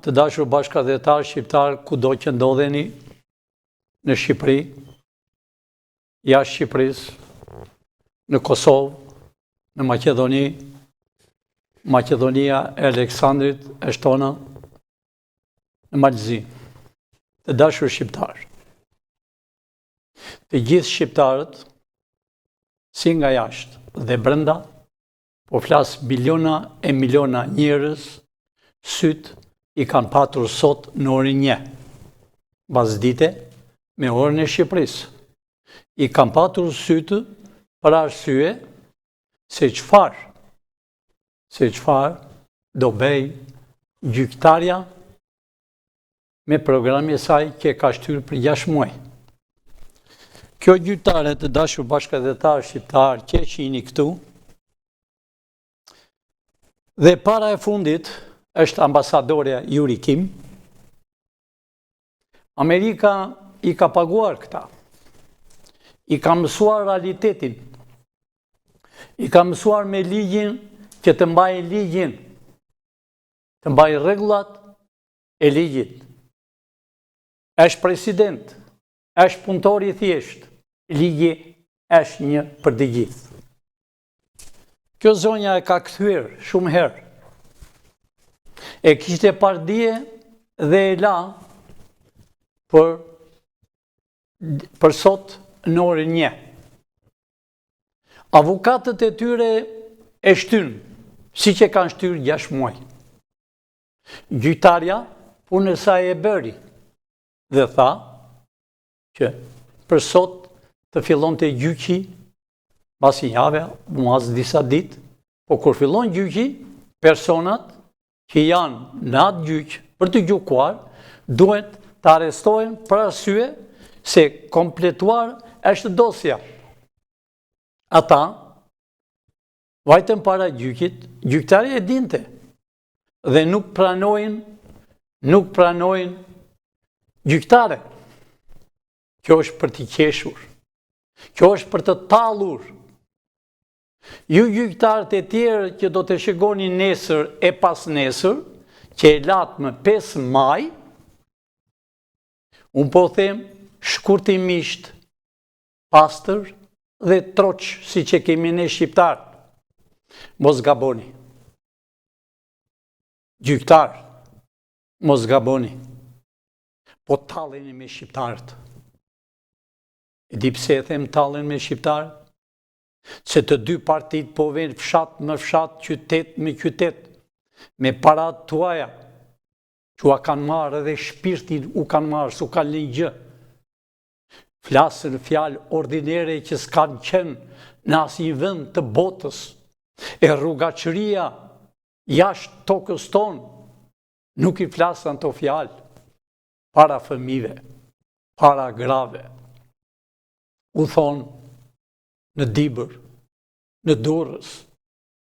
të dashur bashkëdhetar shqiptar kudo që ndodheni në Shqipëri, jashtë Shqipërisë, në Kosovë, në Maqedoni, Maqedonia e Aleksandrit, e Shtona, në Malzi, të dashur shqiptarë. Të gjithë shqiptarët, si nga jashtë dhe brenda, po flasë miliona e miliona njerëz, sytë i kanë patur sot në orën 1, basdite me orën e Shqipërisë. I kanë patur sytë për arsye se çfarë do bëj gjyqtarja me programin e saj që ka shtyrë për 6 muaj. Kjo gjyqtare, të dashur bashkëdhetar shqiptar që jeni këtu, dhe para e fundit është ambasadorja Yuri Kim. Amerika i ka paguar këta. I ka mësuar realitetin. I ka mësuar me ligjin që të mbaj ligjin, të mbaj rregullat e ligjit. Është president, është punëtor i thjesht, ligji është një për të gjithë. Kjo zonja e ka kthyer shumë herë. E kishte pardije dhe e la për sot në orën 1. Avukatët e tyre e shtyn, si që kanë shtyr 6 muaj. Gjyqtarja punën e saj e bëri dhe tha që për sot të fillonte gjyqi pas një jave, mas disa ditë, po kur fillon gjyqi, personat që janë në atë gjyq për të gjykuar, duhet të arrestohen për arsye se kompletuar është dosja. Ata vajtën para gjyqit, gjyqtari e dinte dhe nuk pranojnë gjyqtare. Kjo është për të qeshur. Kjo është për të tallur. Ju gjyqtarët e tjerë që do të shikoni nesër e pas nesër, që e latë më 5 maj, unë po them shkurtimisht, pastër dhe troq, si që kemi ne shqiptarë. Mos gaboni. Gjyqtarë, mos gaboni. Po talleni me shqiptarët. E di pse e them tallen me shqiptarët? Se të dy partit po vjen fshat me fshat, qytet me qytet, me parat tuaja, që u kanë marrë edhe shpirtin u kanë marrë, s'u kanë lënë gjë. Flasën fjalë ordinere që s'kanë qenë në asnjë vend të botës. E rrugaqëria jashtë tokës tonë nuk i flasën ato fjalë para fëmijëve, para grave. U thonë në Dibër, në Durrës,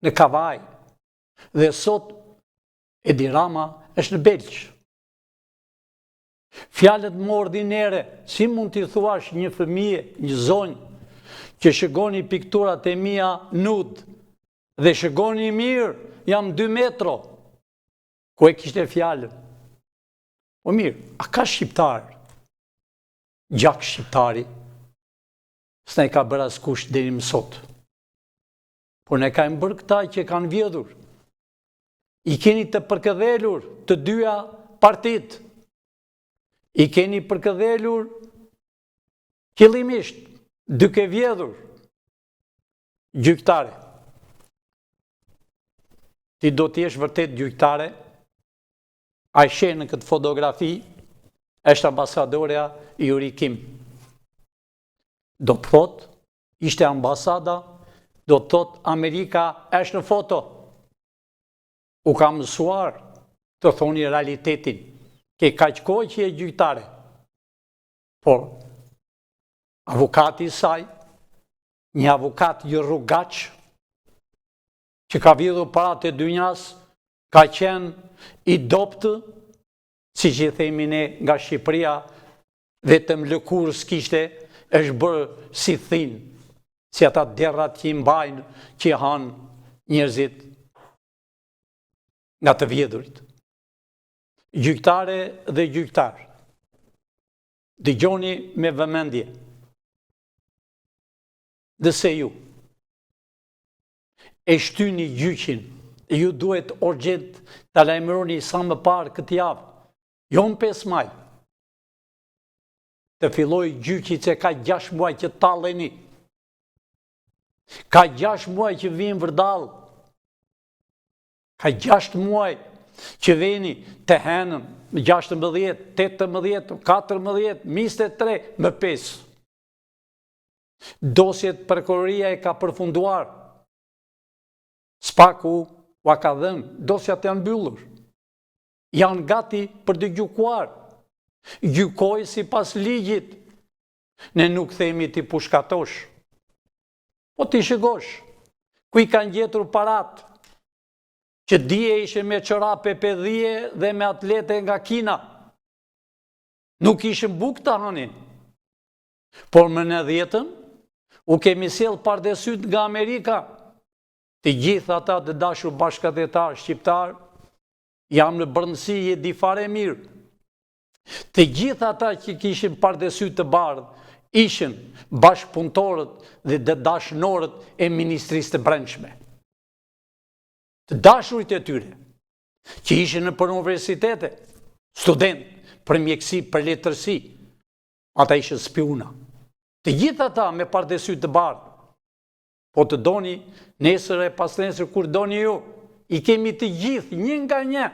në Kavaj, dhe sot Edi Rama është në Belq. Fjalët më ordinere, si mund t'i thuash një fëmijë, një zonjë, që shikoni pikturat e mia nud, dhe shikoni mirë, jam 2 metro, ku e kishte fjalën. O mirë, a ka shqiptar, gjak shqiptari, s'ne ka bërë askush deri më sot. Por ne kanë bërë këta që kanë vjedhur. I keni të përkëdhelur të dyja partit. I keni përkëdhelur qëllimisht, duke vjedhur gjyqtare. Ti do t'jesh vërtet gjyqtare, a shenë në këtë fotografi, është ambasadorja Yuri Kim. Do të thot, ishte ambasada, do të thot, Amerika është në foto. U ka mësuar të thoni realitetin, ke kaq kohë që e gjyqtare. Por, avukati saj, një avukat një rrugaq, që ka vjedhur parat e dynjas, ka qenë i doptë, si që themi ne nga Shqipëria, vetëm lëkurë s'kishte, është bërë si thinë, si ata derrat që i mbajnë, që hanë njerëzit nga të vjedhurit. Gjyqtare dhe gjyqtar, dëgjoni me vëmendje. Dëse ju e shtyni gjyqin, ju duhet urgjent ta lajmëroni sa më parë këtë javë, jo në 5 maj. Të filloj gjyqi që ka 6 muaj që talleni. Ka 6 muaj që vinë vërdall. Ka 6 muaj që veni të henën, 16, 18, 14, 23, më 5. Dosjet prokuroria e ka përfunduar. Spaku ua ka dhënë, dosjat janë mbyllur. Janë gati për të gjykuar. Gjykoj sipas ligjit. Ne nuk themi ti pushkatosh. Po ti shikosh, ku i kanë gjetur parat, që dje ishe me çorape pedhije dhe me atlete nga Kina. Nuk ishin buk të hanin. Por më në 10-ën, u kemi sjell pardesyt nga Amerika. Të gjithë ata të dashur bashkëdhetar shqiptar, jam në brëndësi e di fare mirë. Të gjithë ata që kishin pardesyt të bardhë, ishin bashkëpunëtorët dhe të dashnorët e Ministrisë të Brendshme. Të dashurit e tyre, që ishin në për universitete, student, për mjekësi, për letërsi, ata ishin spiuna. Të gjithë ata me pardesyt të bardhë, po të doni nesër e pas nesër kur doni ju, i kemi të gjithë, një nga një.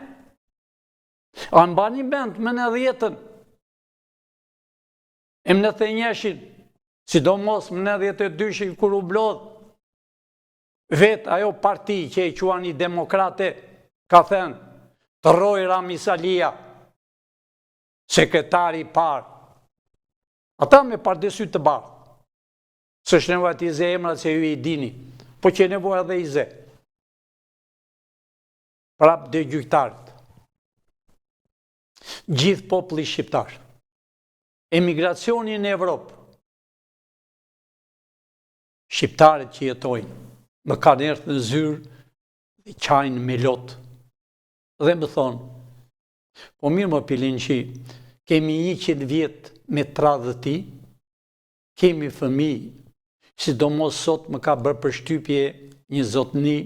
A mbani mend më në 10-ën, e më në 31-shin, sidomos më në 12-shin kur u blodh, vetë ajo parti që e quani demokrate, ka thënë, të Roj Rami Salia, sekretari i parë. Ata me pardesyt të bardhë. S'është nevojë të i ze emrat se ju i dini, po që nevojë edhe i ze. Prap dhe gjyqtarët. Gjithë populli shqiptar. Emigracioni në Evropë. Shqiptarët që jetojnë, më kanë erdhur në zyrë dhe qajnë me lotë. Dhe më thonë, po mirë më Pilinçi, kemi 100 vjetë me tradhëti, kemi fëmijë, sidomos sot më ka bërë përshtypje një zotni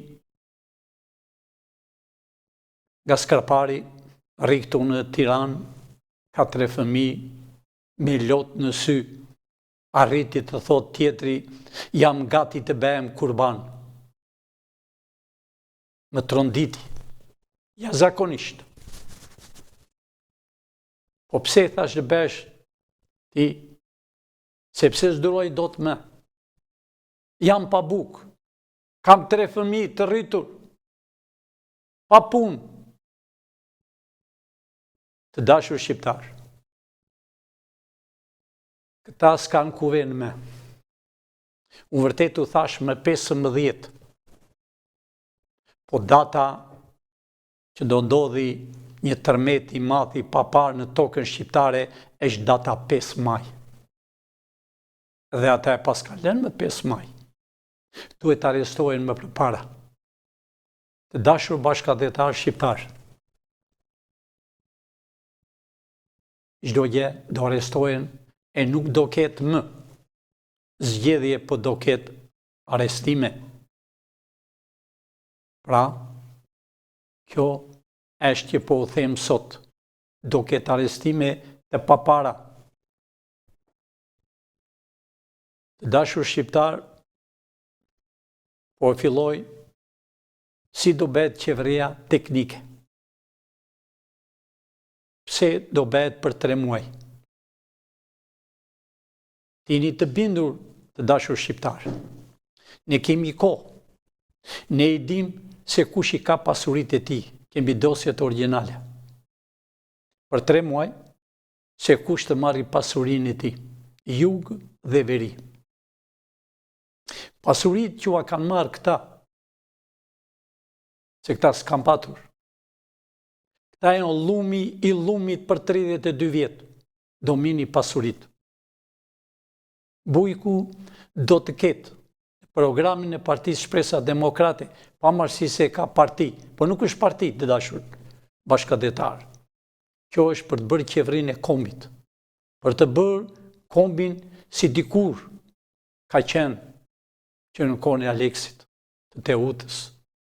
nga Skarpari, riktu në Tiranë, 4 fëmijë, me lotë në sy, arriti të thot tjetri, jam gati të bëhem kurban. Më tronditi, ja zakonisht. Po pse thash të bësh ti, sepse s'duroj do të më. Jam pa bukë, kam 3 fëmijë të rritur, pa punë. Të dashur shqiptar, këta s'kan kuven me. Unë vërtet u thash më 15, po data që do ndodhi një tërmet i madh i papar në tokën shqiptare është data 5 maj. Dhe ata e pas kalen më 5 maj. Duhet arrestohen më përpara. Të dashur bashkëdhetar shqiptar. Çdo gjë do arrestohen e nuk do ketë më zgjedhje, po do ketë arrestime. Pra, kjo është që po u them sot, do ketë arrestime të papara. Të dashur shqiptar, po filloj si do bëhet qeveria teknike. Pse do bëhet për 3 muaj? Tini të bindur të dashur shqiptar. Ne kemi kohë. Ne i dim se kush i ka pasurit e ti. Kemi dosjet originale. Për 3 muaj, se kush të marri pasurin e ti. Jug dhe veri. Pasurit që a kanë marrë këta, se këta s'kan patur. Këta e në lumi i lumit për 32 vjetë, domini pasurit. Bujku do të ketë programin e Partisë Shpresa Demokrate, pavarësisht se ka parti, por nuk është parti të dashur bashkëdhetar. Kjo është për të bërë qeverinë e kombit, për të bërë kombin si dikur ka qenë që në kohën e Aleksit, të Teutës,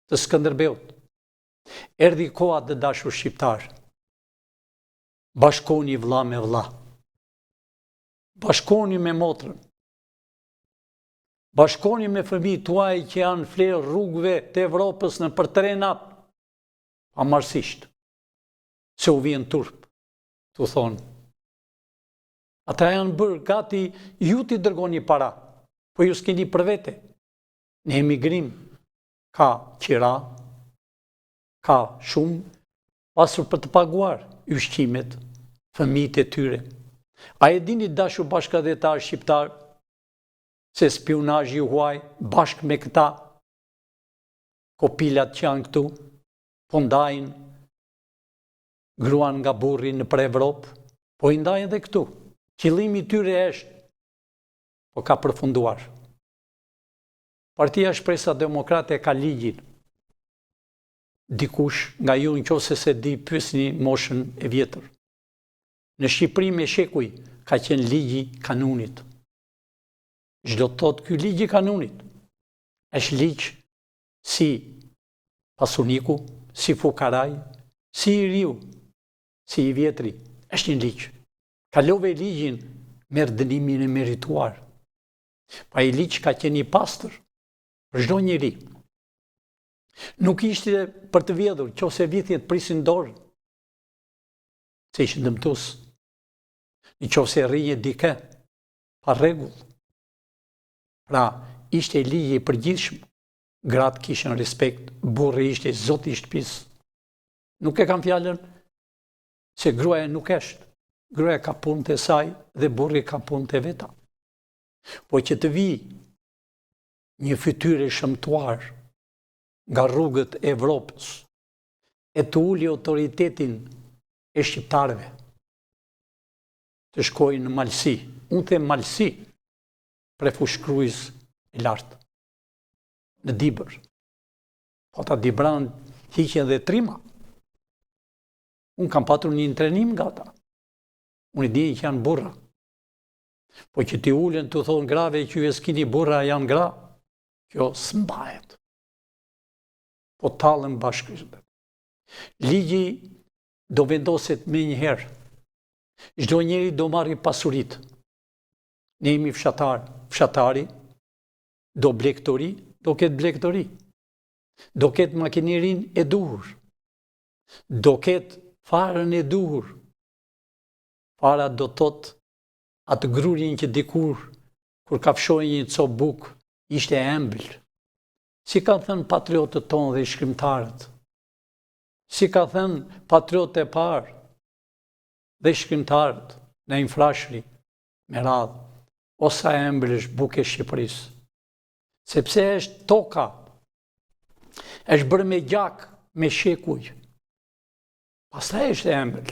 të Skënderbeut. Erdhi koha të dashur shqiptar. Bashkoni vëlla me vëlla. Bashkoni me motrën. Bashkoni me fëmijët tuaj që janë flerë rrugëve të Evropës në për trenat, pamarësisht se u vjen turp, tu thonë. Ata janë bërë gati, ju t'i dërgoni para, po ju s'keni për vete. Në emigrim ka qira, ka shumë, pasur për të paguar ushqimet, fëmijët e tyre. A e dini dashur bashkëdhetar shqiptar se spionazhi huaj bashkë me këta kopilat që janë këtu, po ndajnë gruan nga burri në për Evropë, po i ndajnë edhe këtu. Qëllimi i tyre është, po ka përfunduar. Partia Shpresa Demokrate ka ligjin. Dikush nga ju nëse se di pyesni moshën e vjetër. Në Shqipëri me shekuj ka qenë ligji kanunit. Çdo të thotë ky ligji kanunit është ligj si pasuniku, si fukaraj, si i riu, si i vjetri, është një ligj. Kalove ligjin merr dënimin e merituar. Pa i ligj ka qenë i pastër për çdo njeri. Nuk ishte për të vjedhur, nëse vithjet prisin dorë, se ishin dëmtues. Nëse rrije dike, pa rregull. Pra, ishte ligji i përgjithshëm. Gratë kishin respekt, burri ishte zoti i shtëpisë. Nuk e kam fjalën se gruaja nuk është. Gruaja ka punët e saj dhe burri ka punët e veta. Po që të vi një fytyrë shëmtuar nga rrugët e Evropës e të uli autoritetin e shqiptarëve të shkojnë në malësi. Unë them malësi pre fushkrujës e lartë në Dibër. Po ta Dibran hiqen dhe trima. Unë kam patur një trenim nga ta. Unë i di që janë burra. Po që ti ulen të thonë grave që ju e s'kini burra janë gra, kjo s'mbahet. Po talën bashkë. Ligji do vendoset me njëherë. Çdo njeri do marri pasurit. Ne jemi fshatar. Fshatari do blegtori, do ketë blegtori. Do ketë makinerin e duhur. Do ketë farën e duhur. Fara do tot atë grurin që dikur, kur ka fshojnë një copë bukë, ishte embël. Si ka thënë patriotët tonë dhe shkrimtarët. Si ka thënë patriotët e parë dhe shkrimtarët në infrashri me radhë, osa embël është bukë e Shqipërisë. Sepse është toka, është bërë me gjak, me shekuj. Pastaj është embël.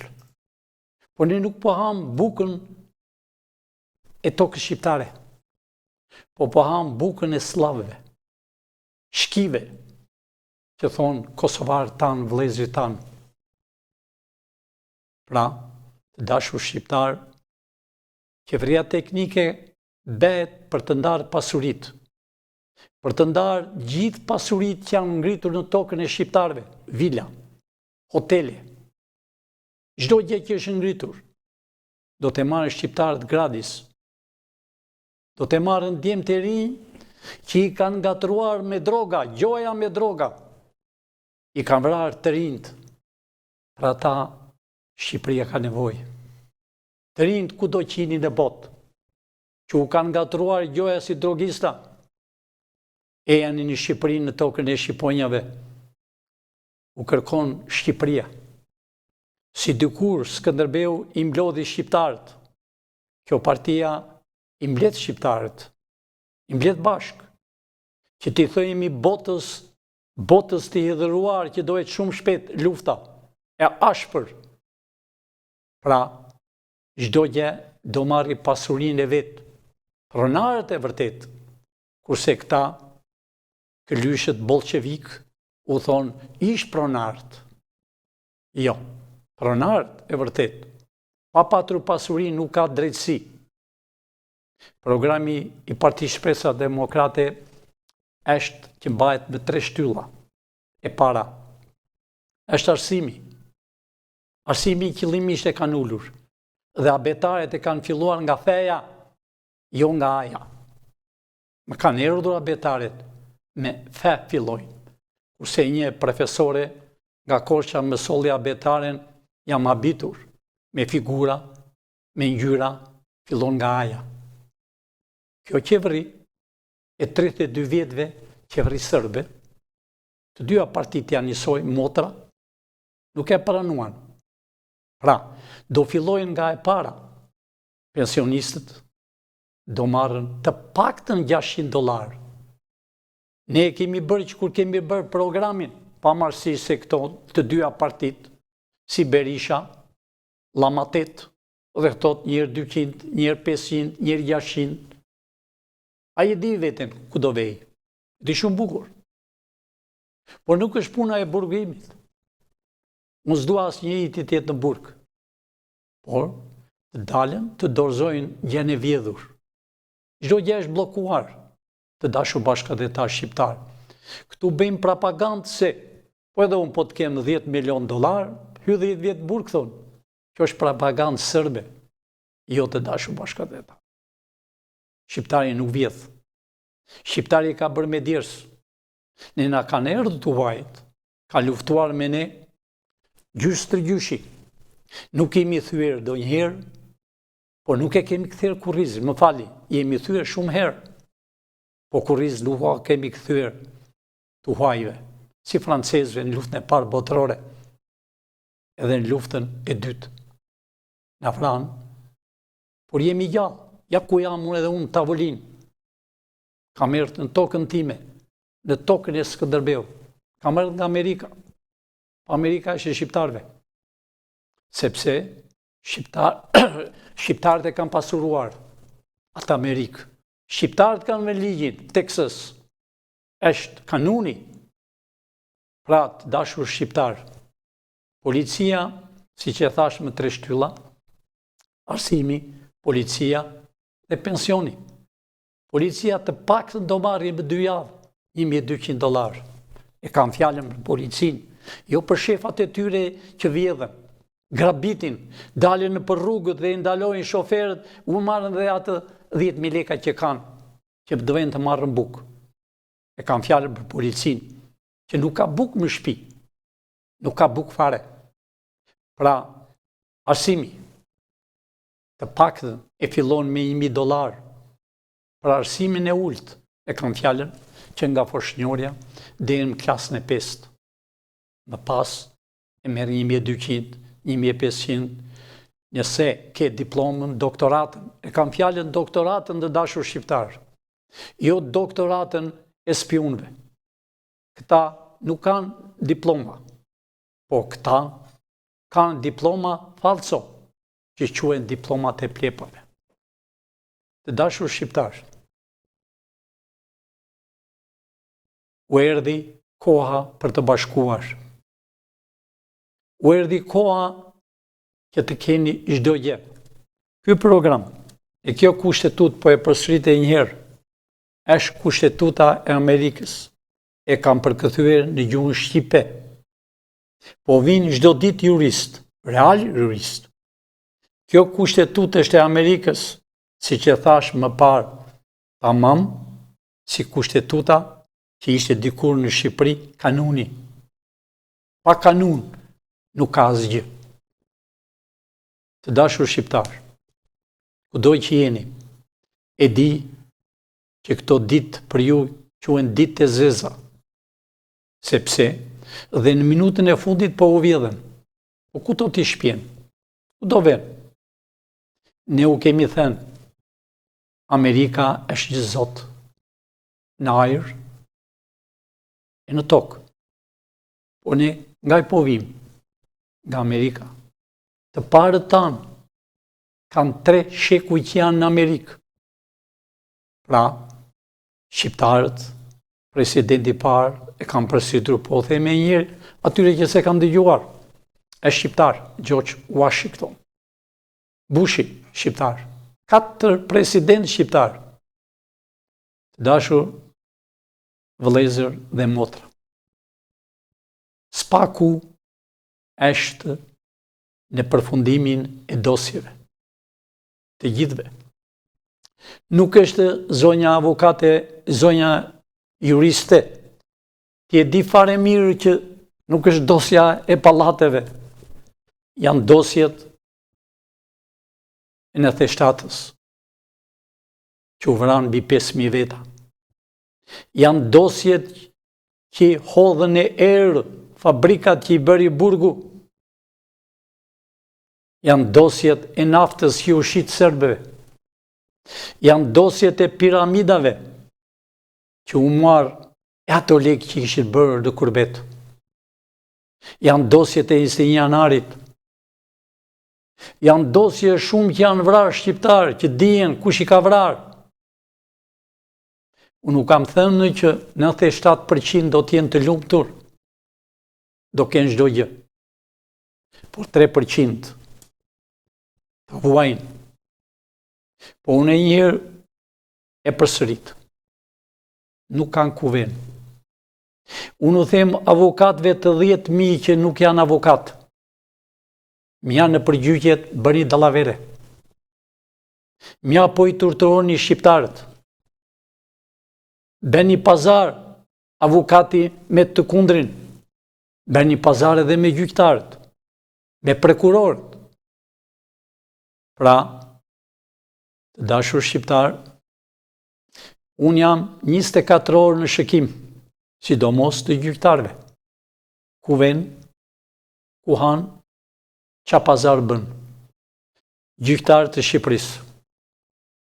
Po ne nuk po ham bukën e tokës shqiptare, po ham bukën e slavëve, shkive, që thonë Kosovarë tanë, vëllezërit tanë. Pra, të dashur shqiptar, qeveria teknike bëhet për të ndarë pasurit, për të ndarë gjithë pasurit që janë ngritur në tokën e shqiptarëve, vila, hotele, çdo gjë që është ngritur, do të marrë shqiptarët gradis, do të marrën djemë të rinj që i kanë ngatruar me droga, gjoja me droga, i kanë vrarë të rinjt, pra ta Shqipëria ka nevojë. Të rinjt ku do qini në botë, që u kanë ngatruar gjoja si drogista, e janë në Shqipëri në tokën e Shqiponjave, u kërkon Shqipëria. Si dikur Skënderbeu i mblodhi shqiptarët, kjo partia i mbledh shqiptarët, i mbledh bashkë, që t'i thojemi botës të hidhëruar që dohet shumë shpejt lufta, e ashpër. Pra, çdo gjë do marri pasurinë e vetë, pronarët e vërtet, kurse këta, këlyshët bolshevik, u thonë ish pronarët. Jo, pronarët e vërtet, pa patur pasuri nuk ka drejtësi. Programi i Partisë Shpresa Demokrate është që mbahet me 3 shtylla. E para, është arsimi. Arsimi qëllimisht e kanë ullur, dhe abetaret e kanë filluar nga feja, jo nga aja. Më kanë erdhur abetaret me fe fillojnë. Kurse një profesore nga Korça më solli abetaren, jam habitur me figura, me ngjyra, fillon nga aja. Kjo qeveri e 32 vjetëve, qeveri sërbe, të dyja partit janë njësoj, motra, nuk e pranuan. Pra, do fillojnë nga e para. Pensionistët do marrën të paktën $600. Ne e kemi bërë që kur kemi bërë programin, pavarësisht se këto të dyja partit, si Berisha, Llamatet, dhe këtot njërë 200, njërë 500, njërë 600, a i di veten ku do vej. Di shumë bukur. Por nuk është puna e burgimit. Unë s'dua asë një i të tjetë në burg. Por, të dalen të dorëzojnë gjën e vjedhur. Çdo gjë është bllokuar, të dashur bashkëdhetar shqiptar. Këtu bëjmë propagandë se, po edhe unë po të kem $10 milion, hy 10 vjet burg, thonë. Kjo është propagandë sërbe, jo të dashur bashkëdhetar. Shqiptari nuk vjedh. Shqiptari ka bërë me djers. Ne na kanë erdhur të vajt, ka luftuar me ne gjysh të gjyshi. Nuk kemi thyer ndonjëherë, por nuk e kemi kthyer kurriz, më fali, jemi thyer shumë herë. Po kurriz nuk kemi kthyer të huajve, si francezëve në luftën e parë botërore, edhe në luftën e dytë. Na franë, por jemi gjallë. Ja ku jam unë edhe unë tavolinë. Kam erdhur në tokën time, në tokën e Skënderbeut. Kam erdhur nga Amerika. Amerika është e shqiptarëve. Sepse shqiptarët e kanë pasuruar atë Amerikë. Shqiptarët kanë me ligjin, Texas, është kanuni. Pra, të dashur shqiptar. Policia, si që e thash me 3 shtylla, arsimi, policia dhe pensioni. Policia të paktën do marrë me 2 javë, $1.200. E kam fjalën për policinë, jo për shefat e tyre që vjedhen, grabitin, dalin në për rrugët dhe i ndalojnë shoferët, u marrën dhe atë 10.000 leka që kanë, që dëven të marrën bukë. E kam fjalën për policinë, që nuk ka bukë më shtëpi, nuk ka bukë fare. Pra, arsimi, të paktën e fillon me $1.000. Pra arsimin e ulët, e kam fjalën që nga foshnjorja deri në klasën e 5. Më pas e merr 1.200, 1.500, nëse ke diplomën, doktoratën, e kam fjalën doktoratën dhe dashur shqiptar. Jo doktoratën e spionëve. Këta nuk kanë diploma, po këta kanë diploma falso, që quhen diplomat e plepave. Të dashur shqiptar, u erdhi koha për të bashkuar. U erdhi koha që të keni çdo gjë. Ky program, e kjo kushtetut, po e përsëritë njëherë, është kushtetuta e Amerikës. E kam përkëthyer në gjuhën shqipe. Po vinë çdo ditë jurist, real jurist. Kjo kushtetut është e Amerikës, si që thash më parë, tamam, si kushtetuta që ishte dikur në Shqipëri, kanuni. Pa kanun, nuk ka asgjë. Të dashur shqiptar, kudo që jeni, e di që këto ditë për ju quhen ditë e zeza, sepse dhe në minutën e fundit po u vjedhen. Po ku do t'i shpjen? Ku do ven? Ne u kemi thënë, Amerika është një zot në ajër e në tokë. Po ne nga i povim nga Amerika. Të parët tanë kanë 3 shekuj që janë në Amerikë. Pra, shqiptarët, presidenti parë, e kanë përsëritur, po the me njërë, atyre që se kanë dëgjuar. është shqiptar, George Washington. Bushi, shqiptar. 4 president shqiptar. Të dashur vëllezër dhe motra. Spaku është në përfundimin e dosjeve të gjithëve. Nuk është zonja avokate, zonja juriste. Ti e di fare mirë që nuk është dosja e pallateve. Janë dosjet e në theshtatës që u vranë mbi 5.000 veta. Janë dosjet që hodhën e erë fabrikat që i bëri burgu. Janë dosjet e naftës që u shit serbëve. Janë dosjet e piramidave që u marë e ato lekë që ishin bërë në kurbet. Janë dosjet e Insinjanarit. Janë dosje shumë që janë vrarë shqiptarë, që dijen kush i ka vrarë. Unë nuk kam thënë që 97% do t'jenë të lumtur, do kenë çdo gjë. Por 3% të vuajnë. Po unë e njëherë e përsërit. Nuk kanë kuven. Unë u them avokatëve të 10.000 që nuk janë avokatë. Mja në përgjyqjet bëni dallavere. Mja po i turturoni shqiptarët. Bëni pazar avokati me të kundrin. Bëni pazar edhe me gjyqtarët, me prokurorët. Pra, të dashur shqiptar, unë jam 24 orë në shëkim, sidomos të gjyqtarëve. Ku ven, ku han, qa pazar bën. Gjyqtarët të Shqipërisë,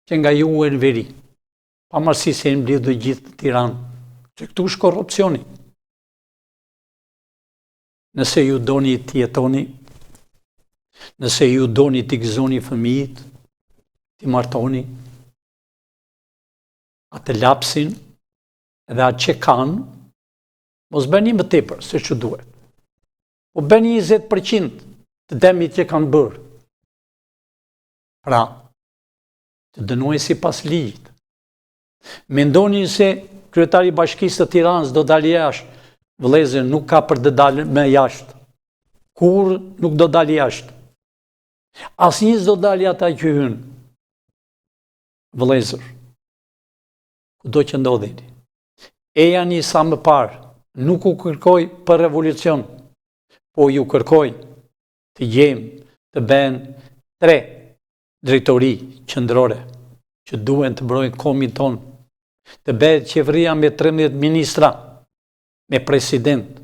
që nga ju e në veri, pavarësisht se në blidhë gjithë Tiranë, që këtu është korrupsioni. Nëse ju doni të jetoni, nëse ju doni të gëzoni fëmijët, të martoni, atë lapsin dhe atë që kanë, mos bëni më tepër se që duhet. Po bëni 20% të demit që kanë bërë. Pra, të dënoj si pas ligjit. Mendoni se kryetari i Bashkisë të Tiranës do dalë jashtë, vëllezër, nuk ka për të dalë me jashtë. Kur nuk do dalë jashtë. Asnjë do dalë ata që hynë. Vëllezër, kudo që ndodheni. Eja një sa më parë, nuk u kërkoj për revolucion, po ju kërkoj të gjemë, të ben 3 drejtori qendrore që duen të mbrojnë komin ton, të bëhet qeveria me 13 ministra, me president,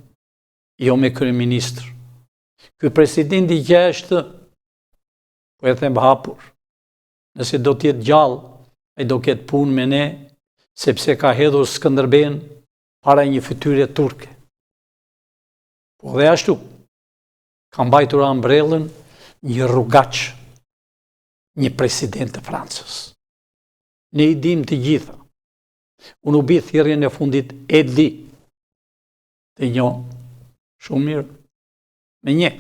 jo me kryeministër. Ky presidenti që është, po e them hapur, nëse do t'jetë gjallë, ai do ketë punë me ne, sepse ka hedhur Skënderben para një fytyre turke. Po dhe ashtu, ka mbajtur ambrellën një rrugaç, një president të Francës. Ne i dim të gjitha. Unë u bi thirrjen e fundit e di të njo shumë mirë me një.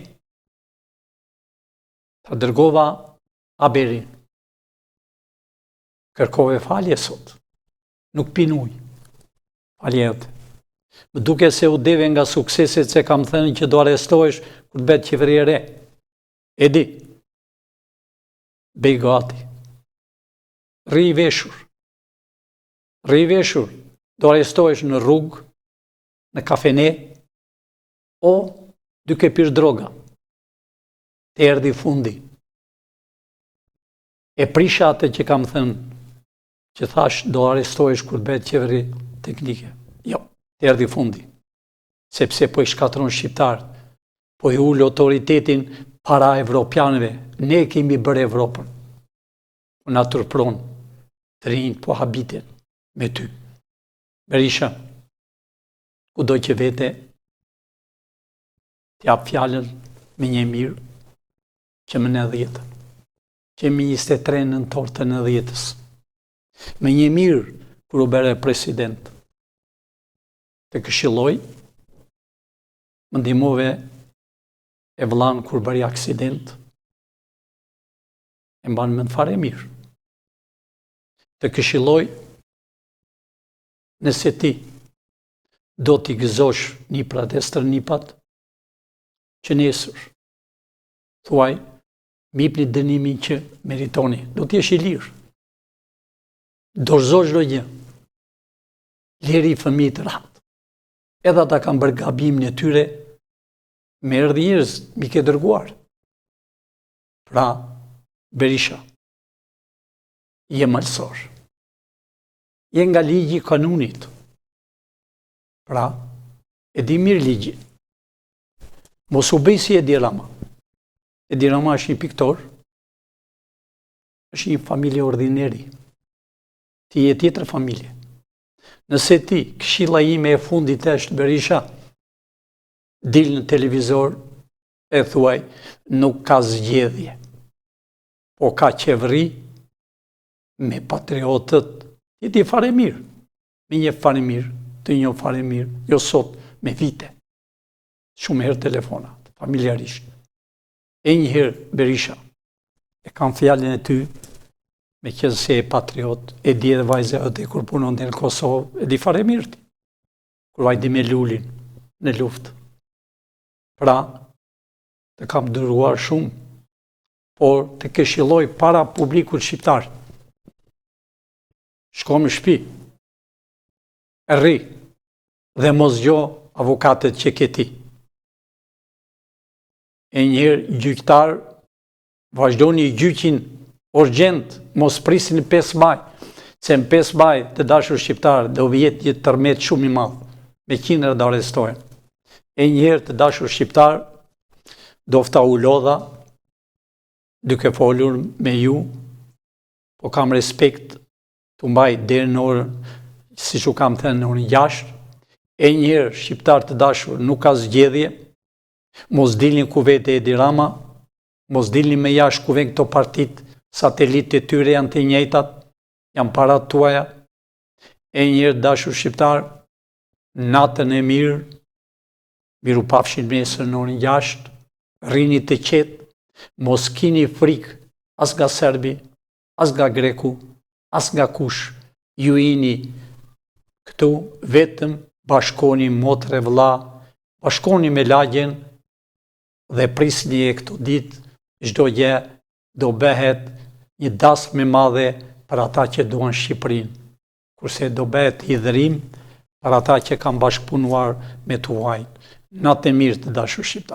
Ta dërgova Aberin. Kërkove falje sot. Nuk pinuj. Falje jote. Më duke se u deve nga sukseset se kam thënë që do arrestohesh kur të bëhet qeveri e re. E di. Bej gati. Rri i veshur. Rri i veshur. Do arrestohesh në rrugë, në kafene, o duke pirë droga. Të erdhi fundi. E prisha atë që kam thënë, që thash do arrestohesh kur bëhet qeveri teknike. Jo, të erdhi fundi. Sepse po i shkatron shqiptarët, po i ul autoritetin para evropianëve. Ne kemi bërë Evropën. Na turpron të rinjt po habitin me ty. Berisha, kudo që vete, t'jap fjallën me një mirë, që më në 10, që më 23 nëntor të 90-s. Me një mirë, kur u bere president, të këshilloj, më ndihmove e vëllain kur bëri aksident, e mban mend fare mirë. Të këshilloj, nëse ti do t'i gëzosh niprat e stërnipat, që nesër, thuaj, mipni dënimin që meritoni, do t'jesh i lirë. Dorëzo çdo gjë. Leri i fëmijët rahat. Edhe ata kanë bërë gabimin e tyre, me erdhi njerëz mi ke dërguar. Pra, Berisha, je malsor. Je nga ligji i kanunit. Pra, e di mirë ligjin. Mos u bëj si Edi Rama. Edi Rama është një piktor, është një familje ordineri. Ti je tjetër familje. Nëse ti, këshilla ime e fundit është Berisha, dil në televizor e thuaj, nuk ka zgjedhje, po ka qeveri me patriotët, ti fare mirë, me një fare mirë, të një fare mirë, jo sot, me vite, shumë herë telefonat, familjarisht. E njëherë Berisha, e kam fjallin e ty, me qenë se e patriot, e di edhe vajze e kur punon në Kosovë, e di fare mirë ti, kur vajdi me lullin në luftë. Pra, të kam dërguar shumë, por të këshilloj para publikut shqiptar. Shko në shtëpi, rri, dhe mos gjo avokatet që ke ti. E njëherë gjyqtar, vazhdoni gjyqin urgjent, mos prisin 5 maj, se në 5 maj të dashur shqiptar do vjet një tërmet shumë i madh, me qindra do arrestohen. E njëherë të dashur shqiptar, dofta u lodha, duke folur me ju, po kam respekt të mbaj deri në orën, si që kam thënë në orën 6, e njëherë shqiptar të dashur nuk ka zgjedhje, mos dilni ku vete Edi Rama, mos dilni me jashtë ku vjen këto partit, satelitë e tyre janë të njëjtat, janë parat tuaja. E njëherë dashur shqiptar, natën e mirë, miru pafshin nesër në orën 6, rrini të qetë, mos kini frikë as nga serbi, as nga greku, as nga kush, ju jini këtu vetëm bashkoni motre vëlla, bashkoni me lagjen dhe prisni e këto ditë, çdo gjë do bëhet një dasmë e madhe për ata që duan Shqipërinë, kurse do bëhet hidhërim për ata që kanë bashkëpunuar me tuajt. Natë e mirë të dashur shqiptar.